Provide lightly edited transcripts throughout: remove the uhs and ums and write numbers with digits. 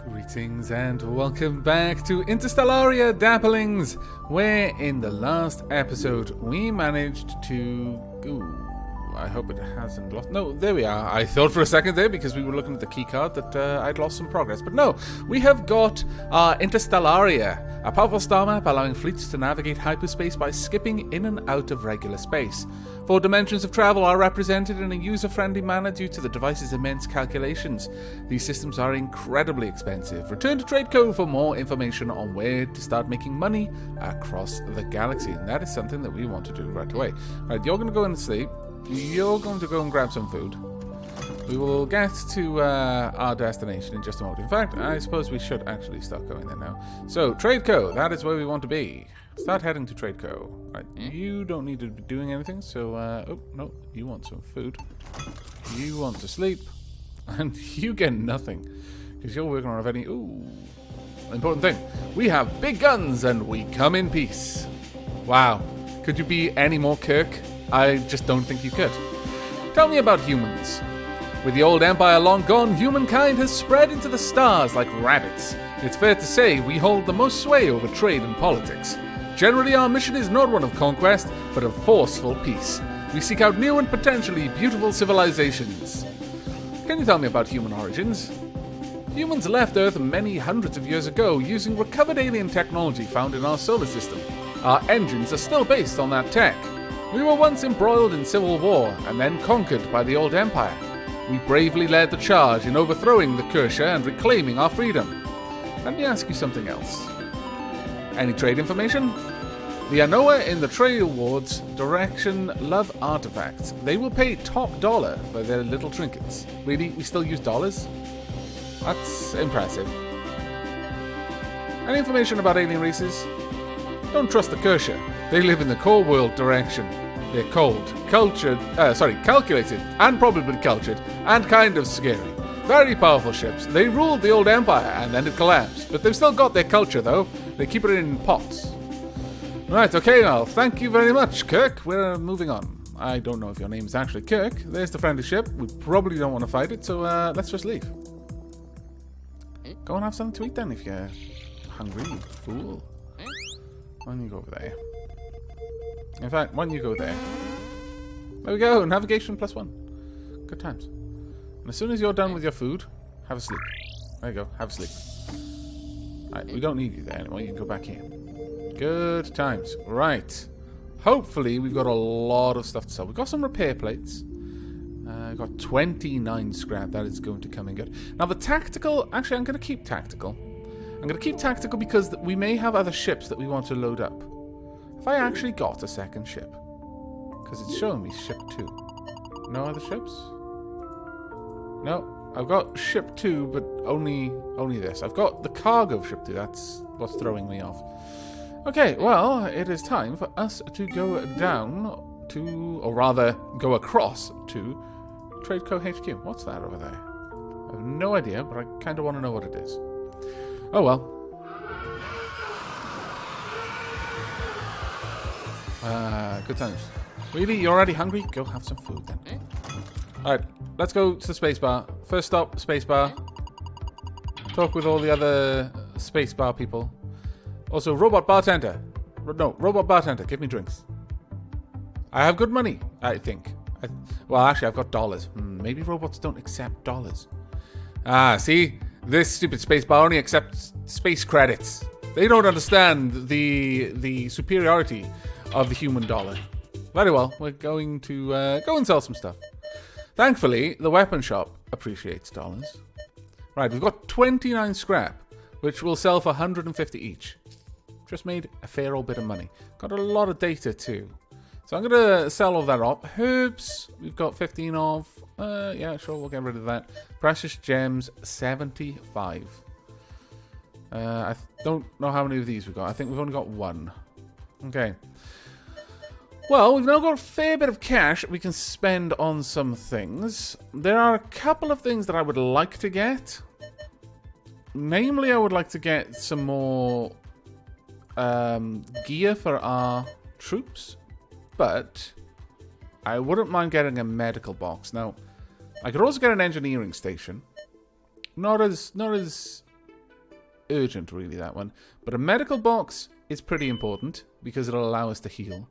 Greetings and welcome back to Interstellaria, Dapplings, where in the last episode we managed to... Ooh, I hope it hasn't lost... No, there we are. I thought for a second there, because we were looking at the keycard, that I'd lost some progress. But no, we have got our Interstellaria, a powerful star map allowing fleets to navigate hyperspace by skipping in and out of regular space. 4 dimensions of travel are represented in a user-friendly manner due to the device's immense calculations. These systems are incredibly expensive. Return to TradeCo for more information on where to start making money across the galaxy. And that is something that we want to do right away. Right, you're going to go and sleep. You're going to go and grab some food. We will get to our destination in just a moment. In fact, I suppose we should actually start going there now. So, TradeCo, that is where we want to be. Start heading to TradeCo. Right, you don't need to be doing anything, so... oh, no, you want some food. You want to sleep. And you get nothing. Because you're working on a very... Ooh, important thing. We have big guns, and we come in peace. Wow. Could you be any more Kirk? I just don't think you could. Tell me about humans. With the old empire long gone, humankind has spread into the stars like rabbits. It's fair to say we hold the most sway over trade and politics. Generally, our mission is not one of conquest, but of forceful peace. We seek out new and potentially beautiful civilizations. Can you tell me about human origins? Humans left Earth many hundreds of years ago using recovered alien technology found in our solar system. Our engines are still based on that tech. We were once embroiled in civil war and then conquered by the old empire. We bravely led the charge in overthrowing the Kersha and reclaiming our freedom. Let me ask you something else. Any trade information? The Anoa in the Trade Awards direction love artifacts. They will pay top dollar for their little trinkets. Really? We still use dollars? That's impressive. Any information about alien races? Don't trust the Kersha. They live in the core world direction. They're cold, calculated, and probably cultured, and kind of scary. Very powerful ships. They ruled the old empire, and then it collapsed. But they've still got their culture, though. They keep it in pots. Right, okay, well, thank you very much, Kirk. We're moving on. I don't know if your name is actually Kirk. There's the friendly ship. We probably don't want to fight it, so let's just leave. Go and have something to eat then if you're hungry, you fool. Why don't you go over there? In fact, why don't you go there? There we go, navigation +1. Good times. And as soon as you're done with your food, have a sleep. There you go, have a sleep. Alright, we don't need you there anymore, you can go back here. Good times. Right. Hopefully we've got a lot of stuff to sell. We've got some repair plates. We've got 29 scrap, that is going to come in good. Now the tactical, actually I'm going to keep tactical. I'm going to keep tactical because we may have other ships that we want to load up. Have I actually got a second ship? Because it's showing me ship 2. No other ships? No, I've got ship 2, but only this. I've got the cargo of ship 2. That's what's throwing me off. Okay, well, it is time for us to go down to, or rather, go across to TradeCo HQ. What's that over there? I have no idea, but I kind of want to know what it is. Oh well. Good times. Really? You're already hungry? Go have some food then. Alright, let's go to the spacebar. First stop, spacebar. Talk with all the other spacebar people. Also, robot bartender. Robot bartender, give me drinks. I have good money, I think. Well, actually, I've got dollars. Maybe robots don't accept dollars. Ah, see? This stupid spacebar only accepts space credits. They don't understand the superiority of the human dollar. Very well, we're going to go and sell some stuff. Thankfully, the weapon shop appreciates dollars. Right, we've got 29 scrap, which we'll sell for 150 each. Just made a fair old bit of money. Got a lot of data too. So I'm going to sell all that off. Herbs, we've got 15 of. Yeah, sure, we'll get rid of that. Precious gems, 75. I don't know how many of these we've got. I think we've only got 1. Okay. Well, we've now got a fair bit of cash we can spend on some things. There are a couple of things that I would like to get. Namely, I would like to get some more gear for our troops. But I wouldn't mind getting a medical box. Now, I could also get an engineering station. Not as urgent, really, that one. But a medical box is pretty important because it'll allow us to heal.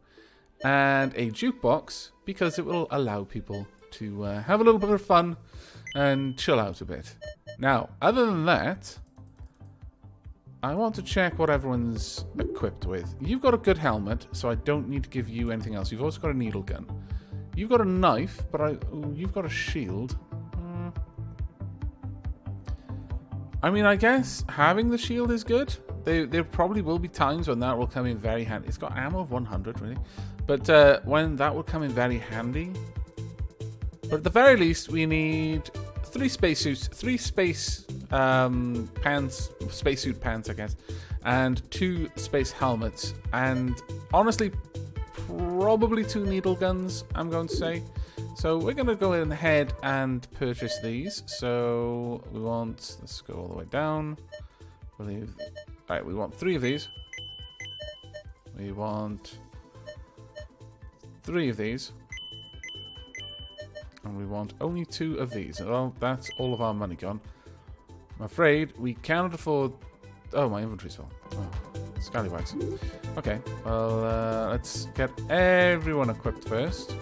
And a jukebox because it will allow people to have a little bit of fun and chill out a bit. Now, other than that, I want to check what everyone's equipped with. You've got a good helmet, so I don't need to give you anything else. You've also got a needle gun. You've got a knife, but you've got a shield. I mean, I guess having the shield is good. There probably will be times when that will come in very handy. It's got ammo of 100, really. But when that will come in very handy. But at the very least, we need 3 spacesuits, 3 spacesuit pants, I guess, and 2 space helmets, and honestly, probably 2 needle guns, I'm going to say. So we're going to go ahead and purchase these. So we want, let's go all the way down. Alright, we want 3 of these. We want 3 of these. And we want only 2 of these. Well, that's all of our money gone. I'm afraid we cannot afford... Oh, my inventory's full. Oh, scallywags. Okay, well, let's get everyone equipped first.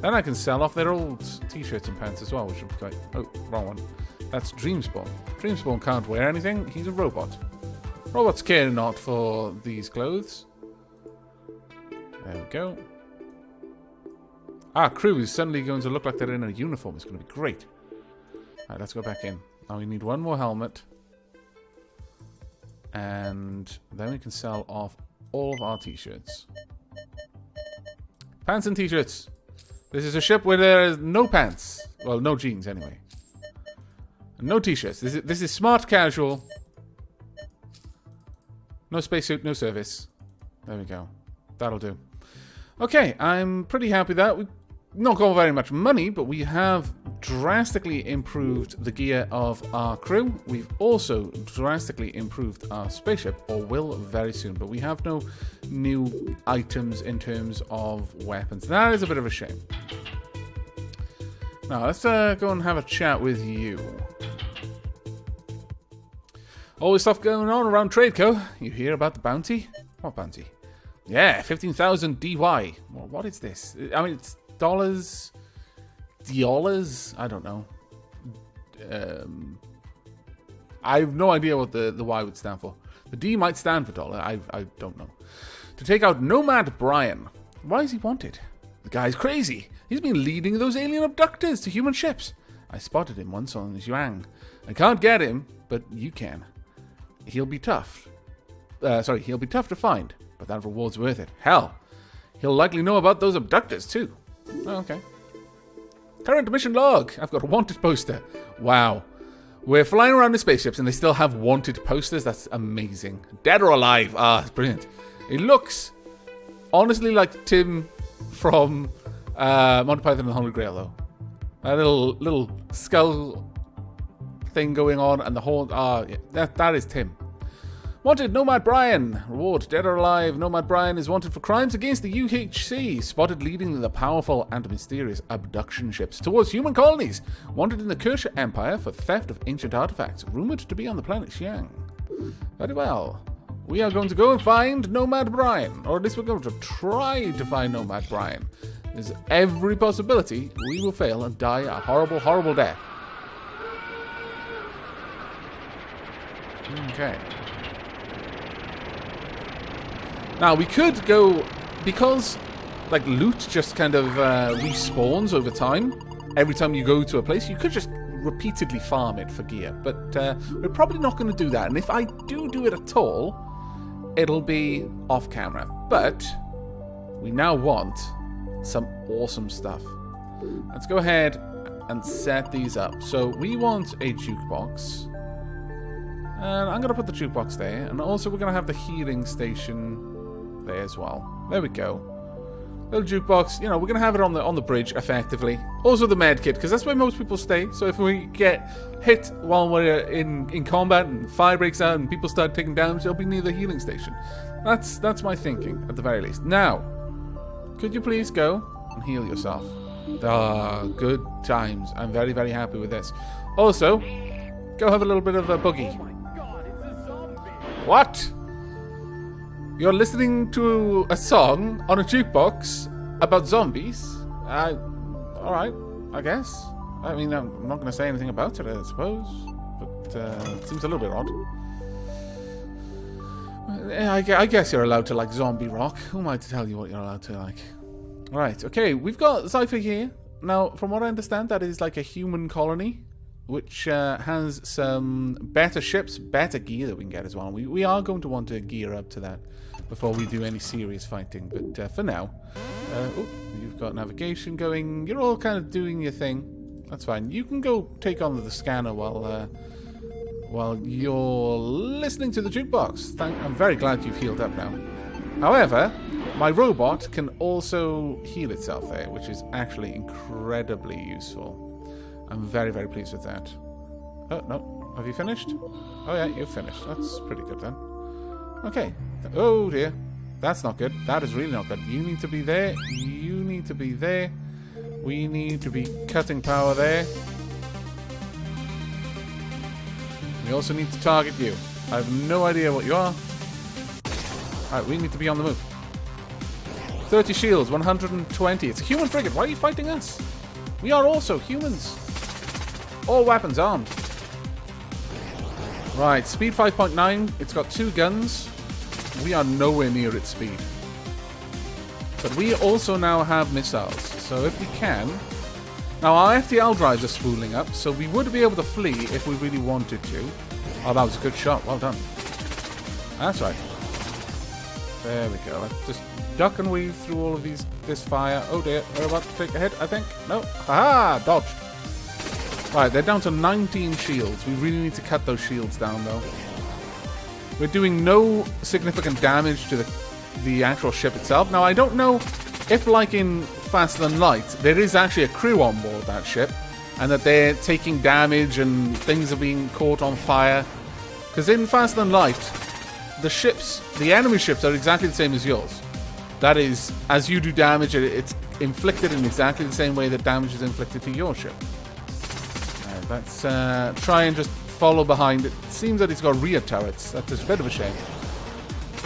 Then I can sell off their old t-shirts and pants as well, which would be great. Oh, wrong one. That's Dreamspawn. Dreamspawn can't wear anything. He's a robot. Robots care not for these clothes. There we go. Our crew is suddenly going to look like they're in a uniform. It's going to be great. Alright, let's go back in. Now we need 1 more helmet. And then we can sell off all of our t-shirts. Pants and t-shirts. This is a ship where there is no pants. Well, no jeans anyway. And no t-shirts. This is smart casual. No spacesuit, no service. There we go. That'll do. Okay, I'm pretty happy with that. We've not got very much money, but we have drastically improved the gear of our crew. We've also drastically improved our spaceship, or will very soon, but we have no new items in terms of weapons. That is a bit of a shame. Now, let's go and have a chat with you. All this stuff going on around Tradeco. You hear about the bounty? What bounty? Yeah, 15,000 DY. Well, what is this? I mean, it's dollars? Dollars? I don't know. I have no idea what the Y would stand for. The D might stand for dollar. I don't know. To take out Nomad Brian. Why is he wanted? The guy's crazy. He's been leading those alien abductors to human ships. I spotted him once on Zhuang. I can't get him, but you can. He'll be tough. He'll be tough to find, but that reward's worth it. Hell, he'll likely know about those abductors too. Oh, okay. Current mission log. I've got a wanted poster. Wow. We're flying around in spaceships and they still have wanted posters. That's amazing. Dead or alive. Ah, it's brilliant. It looks honestly like Tim from Monty Python and the Holy Grail, though. A little skull thing going on and the whole... yeah, that is Tim. Wanted, Nomad Brian. Reward, dead or alive. Nomad Brian is wanted for crimes against the UHC. Spotted leading the powerful and mysterious abduction ships towards human colonies. Wanted in the Kersha Empire for theft of ancient artifacts. Rumored to be on the planet Xiang. Very well. We are going to go and find Nomad Brian. Or at least we're going to try to find Nomad Brian. There's every possibility we will fail and die a horrible, horrible death. Okay. Now, we could go, because, like, loot just kind of respawns over time. Every time you go to a place, you could just repeatedly farm it for gear. But we're probably not going to do that. And if I do it at all, it'll be off camera. But we now want some awesome stuff. Let's go ahead and set these up. So we want a jukebox. And I'm going to put the jukebox there. And also we're going to have the healing station there as well. There we go. Little jukebox. You know, we're going to have it on the bridge, effectively. Also the med kit, because that's where most people stay. So if we get hit while we're in combat and fire breaks out and people start taking damage, they'll be near the healing station. That's my thinking, at the very least. Now, could you please go and heal yourself? Ah, good times. I'm very, very happy with this. Also, go have a little bit of a boogie. What? You're listening to a song on a jukebox about zombies? Alright, I guess. I mean, I'm not going to say anything about it, I suppose. But it seems a little bit odd. I guess you're allowed to like zombie rock. Who am I to tell you what you're allowed to like? Right, okay, we've got sci-fi here. Now, from what I understand, that is like a human colony, which has some better ships, better gear that we can get as well. We are going to want to gear up to that before we do any serious fighting. But for now, you've got navigation going. You're all kind of doing your thing. That's fine. You can go take on the scanner while you're listening to the jukebox. I'm very glad you've healed up now. However, my robot can also heal itself there, which is actually incredibly useful. I'm very, very pleased with that. Oh, no. Have you finished? Oh, yeah, you've finished. That's pretty good then. Okay. Oh, dear. That's not good. That is really not good. You need to be there. You need to be there. We need to be cutting power there. We also need to target you. I have no idea what you are. Alright, we need to be on the move. 30 shields, 120. It's a human frigate. Why are you fighting us? We are also humans. All weapons armed. Right, speed 5.9. It's got 2 guns. We are nowhere near its speed. But we also now have missiles. So if we can... Now, our FTL drives are spooling up, so we would be able to flee if we really wanted to. Oh, that was a good shot. Well done. That's right. There we go. Let's just duck and weave through all of this fire. Oh dear, we're about to take a hit, I think. No. Haha! Dodge. Right, they're down to 19 shields. We really need to cut those shields down, though. We're doing no significant damage to the actual ship itself. Now, I don't know if, like in Faster Than Light, there is actually a crew on board that ship, and that they're taking damage and things are being caught on fire. Because in Faster Than Light, the enemy ships are exactly the same as yours. That is, as you do damage, it's inflicted in exactly the same way that damage is inflicted to your ship. Let's try and just follow behind. It seems that it's got rear turrets. That's a bit of a shame.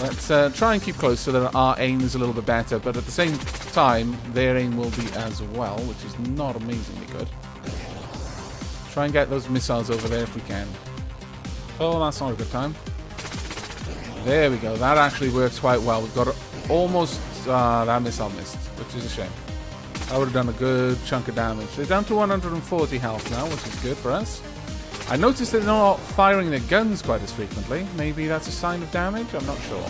Let's try and keep close so that our aim is a little bit better, but at the same time, their aim will be as well, which is not amazingly good. Try and get those missiles over there if we can. Oh, that's not a good time. There we go. That actually works quite well. We've got almost... that missile missed, which is a shame. That would have done a good chunk of damage. They're down to 140 health now, which is good for us. I noticed they're not firing their guns quite as frequently. Maybe that's a sign of damage? I'm not sure.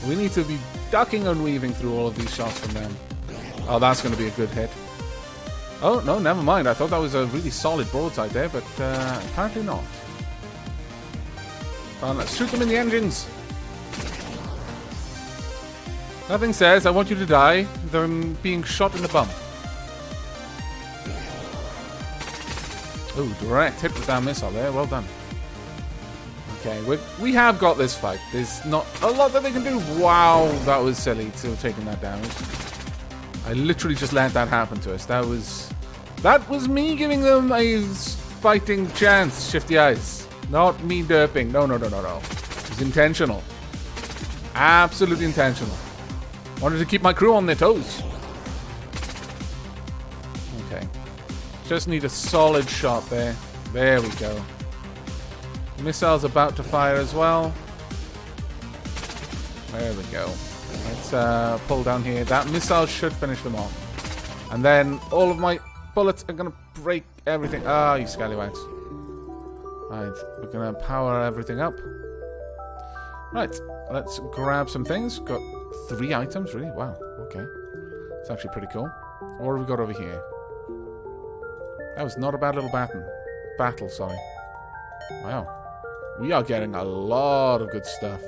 We need to be ducking and weaving through all of these shots from them. Oh, that's going to be a good hit. Oh, no, never mind. I thought that was a really solid broadside there, but apparently not. Come on, let's shoot them in the engines. Nothing says I want you to die than being shot in the bum. Oh, direct hit with that missile there. Well done. Okay, we have got this fight. There's not a lot that they can do. Wow, that was silly to have taken that damage. I literally just let that happen to us. That was me giving them a fighting chance, Shifty Eyes. Not me derping. No. It was intentional. Absolutely intentional. Wanted to keep my crew on their toes. Okay. Just need a solid shot there. There we go. Missile's about to fire as well. There we go. Let's pull down here. That missile should finish them off. And then all of my bullets are going to break everything. Ah, you scallywags. Right, we're going to power everything up. Right, let's grab some things. Got 3 items, really? Wow, okay. It's actually pretty cool. What have we got over here? That was not a bad little battle, sorry. Wow. We are getting a lot of good stuff.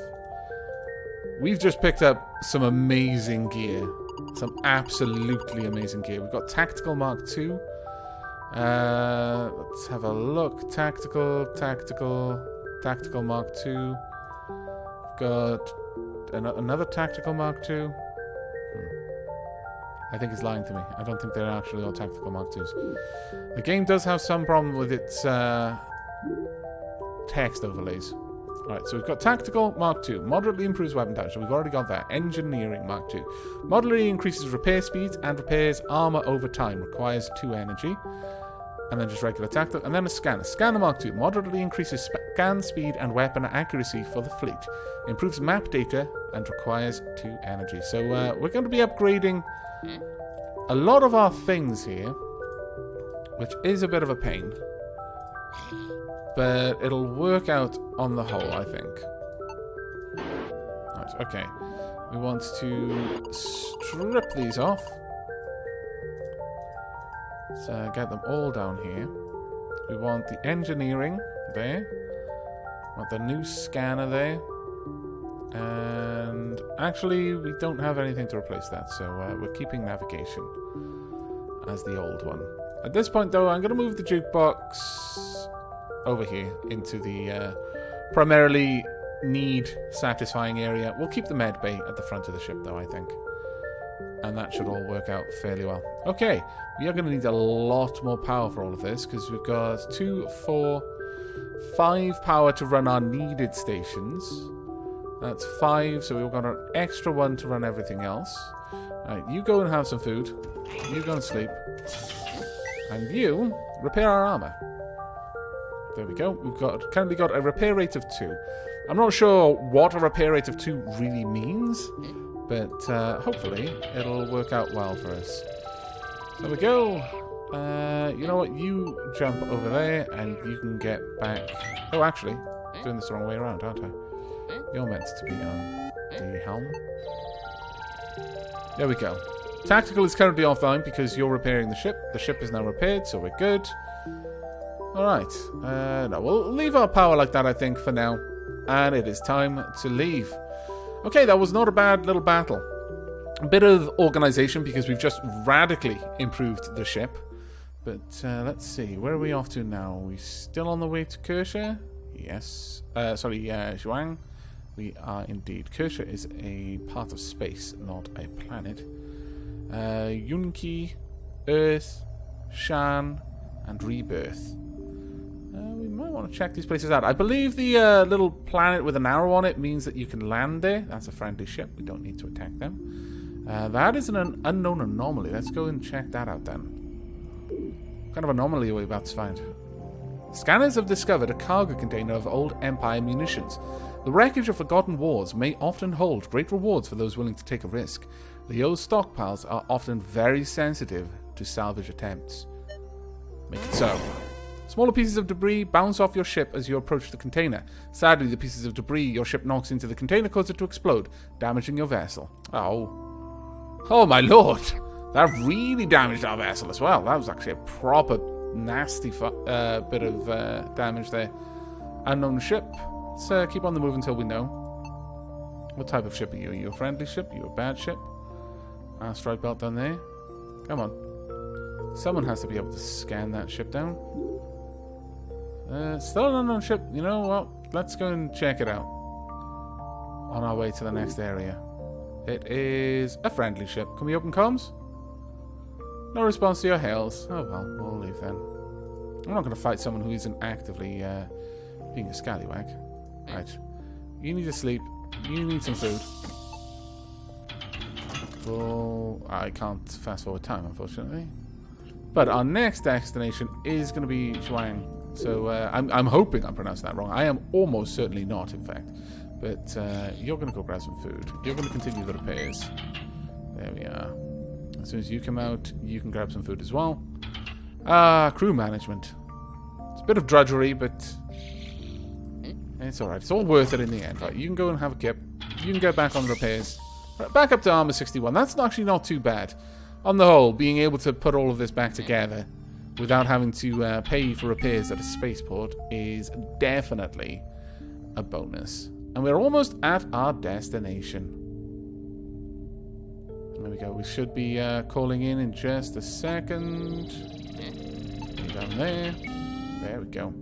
We've just picked up some amazing gear. Some absolutely amazing gear. We've got Tactical Mark II. Let's have a look. Tactical Mark II. Got another Tactical Mark II. I think he's lying to me. I don't think they're actually all Tactical Mark IIs. The game does have some problem with its text overlays. Alright, so we've got Tactical Mark II. Moderately improves weapon damage. So we've already got that. Engineering Mark II. Moderately increases repair speeds and repairs armor over time. Requires 2 energy. And then just regular tactical. And then a Scanner. Scanner Mark II. Moderately increases scan speed and weapon accuracy for the fleet. Improves map data and requires 2 energy. So we're going to be upgrading a lot of our things here, which is a bit of a pain. But it'll work out on the whole, I think. Right, okay. We want to strip these off. So get them all down here. We want the engineering there. We want the new scanner there. And actually, we don't have anything to replace that, so we're keeping navigation as the old one. At this point, though, I'm going to move the jukebox over here into the primarily need-satisfying area. We'll keep the med bay at the front of the ship, though, I think. And that should all work out fairly well. Okay, we are going to need a lot more power for all of this, because we've got 2, 4, 5 power to run our needed stations. That's 5, so we've got an extra 1 to run everything else. Right, you go and have some food. You go and sleep. And you repair our armor. There we go. We've currently got a repair rate of 2. I'm not sure what a repair rate of 2 really means, but hopefully it'll work out well for us. There we go. You know what? You jump over there and you can get back. Oh, actually, I'm doing this the wrong way around, aren't I? You're meant to be on the helm. There we go. Tactical is currently offline because you're repairing the ship. The ship is now repaired, so we're good. Alright. No, we'll leave our power like that, I think, for now. And it is time to leave. Okay, that was not a bad little battle. A bit of organization because we've just radically improved the ship. But let's see. Where are we off to now? Are we still on the way to Kershaw? Yes. Zhuang. We are indeed. Kershaw is a part of space, not a planet. Yunki, Earth, Shan, and Rebirth. We might want to check these places out. I believe the little planet with an arrow on it means that you can land there. That's a friendly ship. We don't need to attack them. That is an unknown anomaly. Let's go and check that out then. What kind of anomaly are we about to find? Scanners have discovered a cargo container of old Empire munitions. The wreckage of forgotten wars may often hold great rewards for those willing to take a risk. The old stockpiles are often very sensitive to salvage attempts. Make it so. Smaller pieces of debris bounce off your ship as you approach the container. Sadly, the pieces of debris your ship knocks into the container cause it to explode, damaging your vessel. Oh my lord! That really damaged our vessel as well. That was actually a proper nasty bit of damage there. Unknown ship. Let's keep on the move until we know. What type of ship are you? Are you a friendly ship? Are you a bad ship? Strike belt down there. Come on. Someone has to be able to scan that ship down. Still an unknown ship. You know what? Let's go and check it out. On our way to the next area. It is a friendly ship. Can we open comms? No response to your hails. Oh well, we'll leave then. I'm not going to fight someone who isn't actively being a scallywag. Right. You need to sleep. You need some food. Well, I can't fast forward time, unfortunately. But our next destination is going to be Zhuang. So I'm hoping I'm pronouncing that wrong. I am almost certainly not, in fact. But you're going to go grab some food. You're going to continue the repairs. There we are. As soon as you come out, you can grab some food as well. Crew management. It's a bit of drudgery, but it's alright. It's all worth it in the end. Right, you can go and have a kip. You can get back on the repairs. Right, back up to armor 61. That's actually not too bad. On the whole, being able to put all of this back together without having to pay for repairs at a spaceport is definitely a bonus. And we're almost at our destination. There we go. We should be calling in just a second. Down there. There we go.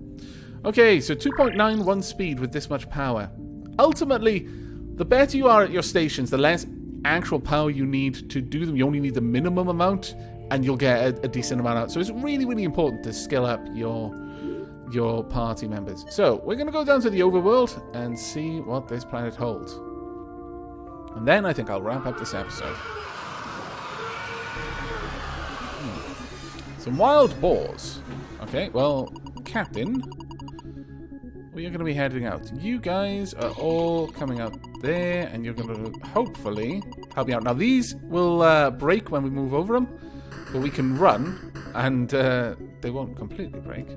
Okay, so 2.91 speed with this much power. Ultimately, the better you are at your stations, the less actual power you need to do them. You only need the minimum amount, and you'll get a decent amount out. So it's really, really important to skill up your your party members. So, we're going to go down to the overworld and see what this planet holds. And then I think I'll wrap up this episode. Some wild boars. Okay, well, Captain, we are going to be heading out. You guys are all coming out there, and you're going to hopefully help me out. Now, these will break when we move over them, but we can run, and they won't completely break.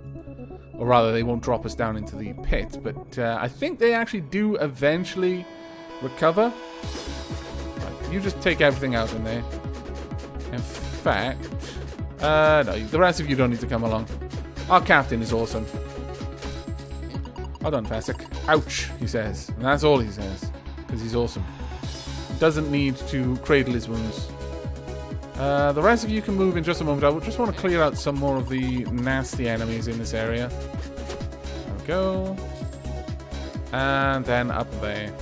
Or rather, they won't drop us down into the pit, but I think they actually do eventually recover. Right, you just take everything out in there. In fact, no, the rest of you don't need to come along. Our captain is awesome. Well done, Fasic. Ouch, he says. And that's all he says, because he's awesome. Doesn't need to cradle his wounds. The rest of you can move in just a moment. I just want to clear out some more of the nasty enemies in this area. There we go. And then up there.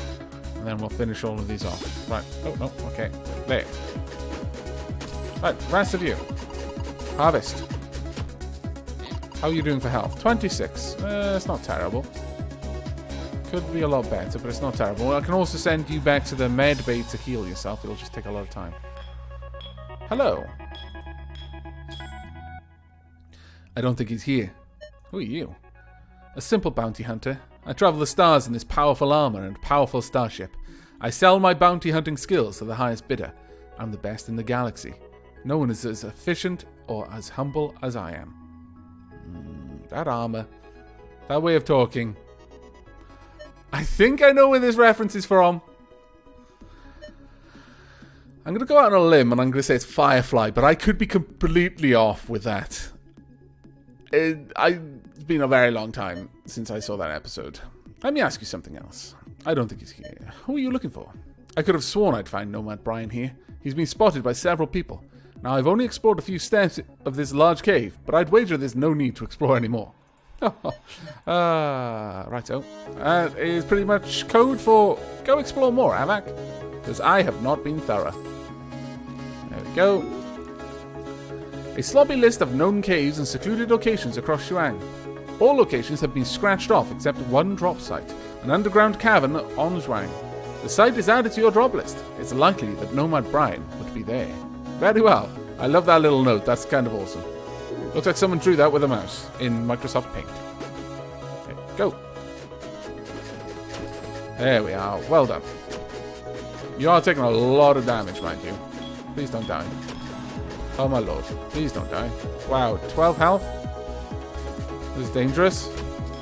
And then we'll finish all of these off. Right. Oh, no. Okay. There. Right. Rest of you. Harvest. How are you doing for health? 26. It's not terrible. Could be a lot better, but it's not terrible. Well, I can also send you back to the med bay to heal yourself. It'll just take a lot of time. Hello. I don't think he's here. Who are you? A simple bounty hunter. I travel the stars in this powerful armor and powerful starship. I sell my bounty hunting skills to the highest bidder. I'm the best in the galaxy. No one is as efficient or as humble as I am. That armor. That way of talking. I think I know where this reference is from. I'm going to go out on a limb and I'm going to say it's Firefly, but I could be completely off with that. It's been a very long time since I saw that episode. Let me ask you something else. I don't think he's here. Who are you looking for? I could have sworn I'd find Nomad Brian here. He's been spotted by several people. Now, I've only explored a few steps of this large cave, but I'd wager there's no need to explore anymore. Righto. That is pretty much code for go explore more, Avak. Because I have not been thorough. There we go. A sloppy list of known caves and secluded locations across Shuang. All locations have been scratched off except one drop site, an underground cavern on Shuang. The site is added to your drop list. It's likely that Nomad Brian would be there. Very well. I love that little note. That's kind of awesome. Looks like someone drew that with a mouse in Microsoft Paint. Okay, go. There we are. Well done. You are taking a lot of damage, mind you. Please don't die. Oh my lord. Please don't die. Wow, 12 health? This is dangerous.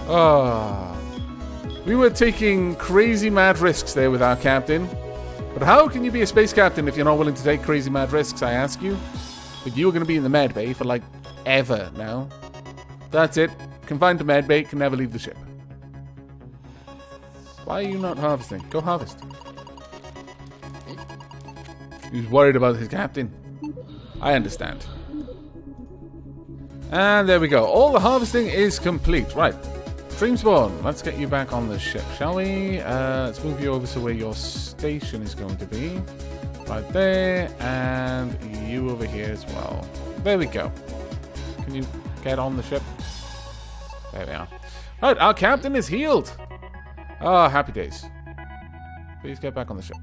Oh. We were taking crazy mad risks there with our captain. But how can you be a space captain if you're not willing to take crazy mad risks, I ask you? But you are going to be in the med bay for like ever now. That's it. Confined to med bay, can never leave the ship. Why are you not harvesting? Go harvest. He's worried about his captain. I understand. And there we go. All the harvesting is complete. Right. Dreamspawn, let's get you back on the ship, shall we? Let's move you over to where your station is going to be. Right there. And you over here as well. There we go. Can you get on the ship? There we are. Right, our captain is healed. Ah, happy days. Please get back on the ship.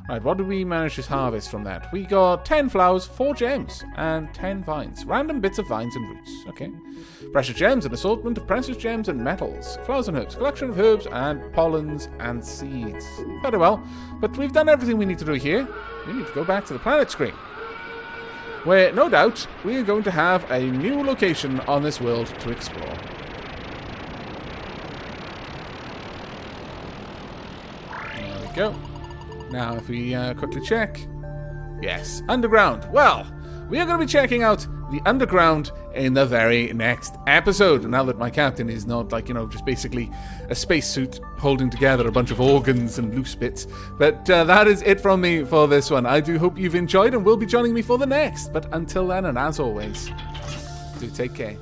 Right, what did we manage to harvest from that? We got 10 flowers, 4 gems, and 10 vines. Random bits of vines and roots. Okay. Precious gems, an assortment of precious gems and metals. Flowers and herbs, collection of herbs and pollens and seeds. Very well. But we've done everything we need to do here. We need to go back to the planet screen, where, no doubt, we are going to have a new location on this world to explore. There we go. Now, if we quickly check. Yes, underground. Well, we are going to be checking out the underground in the very next episode. Now that my captain is not, like, you know, just basically a spacesuit holding together a bunch of organs and loose bits. But that is it from me for this one. I do hope you've enjoyed and will be joining me for the next. But until then, and as always, do take care.